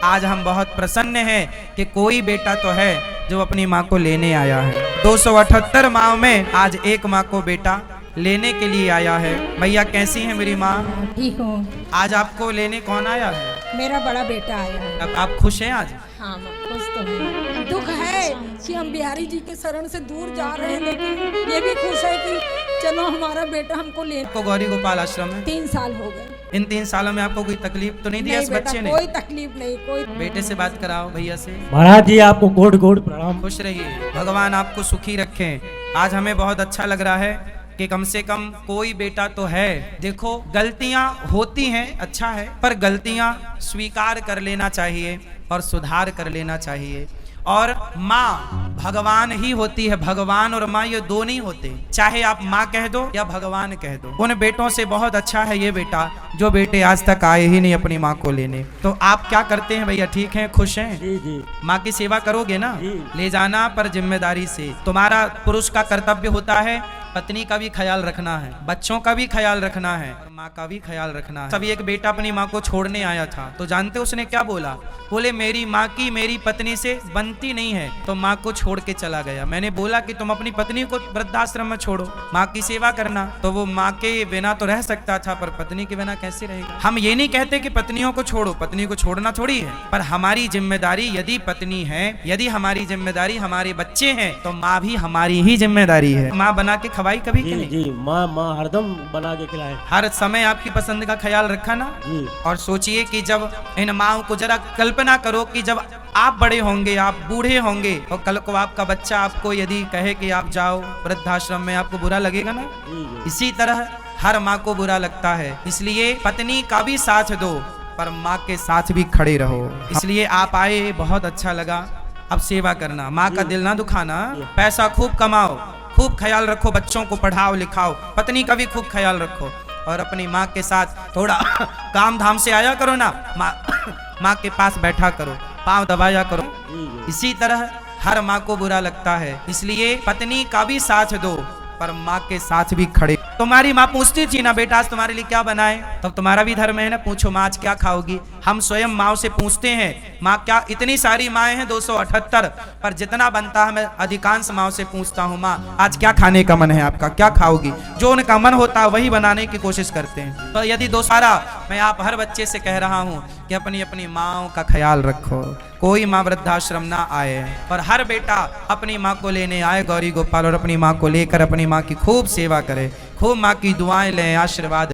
आज हम बहुत प्रसन्न हैं कि कोई बेटा तो है जो अपनी माँ को लेने आया है। 278 माँ में आज एक माँ को बेटा लेने के लिए आया है। भैया कैसी है मेरी माँ? ठीक हूँ। आज आपको लेने कौन आया है? मेरा बड़ा बेटा आया है। अब आप खुश हैं आज? हाँ मैं खुश तो हूँ। दुख है कि हम बिहारी जी के शरण से दूर जा रहे हैं, लेकिन ये भी खुश है कि चलो हमारा बेटा हमको ले। आपको गौरी गोपाल आश्रम में 3 साल हो गए। इन 3 सालों में आपको कोई तकलीफ तो नहीं दिया इस बच्चे ने? कोई तकलीफ नहीं। कोई बेटे से बात कराओ भैया से। महाराज जी आपको कोट कोट प्रणाम। खुश रहिए, भगवान आपको सुखी रखें। आज हमें बहुत अच्छा लग रहा है कि कम से कम कोई बेटा तो है। देखो गलतियां होती हैं, अच्छा है, पर गलतियां स्वीकार कर लेना चाहिए और सुधार कर लेना चाहिए। और माँ भगवान ही होती है, भगवान और माँ ये दो नहीं होते। चाहे आप माँ कह दो या भगवान कह दो, उन बेटों से बहुत अच्छा है ये बेटा जो बेटे आज तक आए ही नहीं अपनी माँ को लेने। तो आप क्या करते हैं भैया? ठीक हैं, खुश हैं? जी जी। माँ की सेवा करोगे ना? जी। ले जाना पर जिम्मेदारी से। तुम्हारा पुरुष का कर्तव्य होता है पत्नी का भी ख्याल रखना है, बच्चों का भी ख्याल रखना है और माँ का भी ख्याल रखना है। तभी एक बेटा अपनी माँ को छोड़ने आया था, तो जानते उसने क्या बोला? बोले मेरी माँ की मेरी पत्नी से बनती नहीं है, तो माँ को छोड़ के चला गया। मैंने बोला कि तुम अपनी पत्नी को वृद्धाश्रम में छोड़ो, माँ की सेवा करना। तो वो माँ के बिना तो रह सकता था, पर पत्नी के बिना कैसे रहेगा? हम ये नहीं कहते कि पत्नियों को छोड़ो, पत्नी को छोड़ना थोड़ी है, पर हमारी जिम्मेदारी यदि पत्नी है, यदि हमारी जिम्मेदारी हमारे बच्चे हैं, तो माँ भी हमारी ही जिम्मेदारी है। माँ बना के खवाई कभी जी कि नहीं? जी। माँ हरदम बना के खिलाए। हर समय आपकी पसंद का ख्याल रखा ना। जी। और सोचिए कि जब इन माओ को जरा कल्पना करो कि जब आप बड़े होंगे, आप बूढ़े होंगे, और कल को आपका बच्चा आपको यदि कहे कि आप जाओ वृद्धाश्रम में, आपको बुरा लगेगा ना? जी जी। इसी तरह हर माँ को बुरा लगता है। इसलिए पत्नी का भी साथ दो, पर माँ के साथ भी खड़े रहो। इसलिए आप आए, बहुत अच्छा लगा। अब सेवा करना, माँ का दिल ना दुखाना। पैसा खूब कमाओ, खूब ख्याल रखो, बच्चों को पढ़ाओ लिखाओ, पत्नी का भी खूब ख्याल रखो, और अपनी माँ के साथ थोड़ा काम धाम से आया करो ना। माँ के पास बैठा करो, पाँव दबाया करो। जी जी। इसी तरह हर माँ को बुरा लगता है, इसलिए पत्नी का भी साथ दो, पर माँ के साथ भी खड़े। तुम्हारी माँ पूछती थी ना बेटा आज तुम्हारे लिए क्या बनाए, तब तुम्हारा भी धर्म है ना, पूछो माँ आज क्या खाओगी। हम स्वयं माँ से पूछते हैं, माँ क्या, इतनी सारी माएँ हैं 278, पर जितना बनता है मैं अधिकांश माँ से पूछता हूँ, माँ आज क्या खाने का मन है आपका, क्या खाओगी? जो उनका मन होता है वही बनाने की कोशिश करते हैं। तो यदि दोबारा मैं आप हर बच्चे से कह रहा हूँ कि अपनी अपनी माँओं का ख्याल रखो, कोई माँ वृद्धाश्रम ना आए, और हर बेटा अपनी माँ को लेने आए गौरी गोपाल, और अपनी माँ को लेकर अपनी माँ की खूब सेवा करे, खूब माँ की दुआएं लें, आशीर्वाद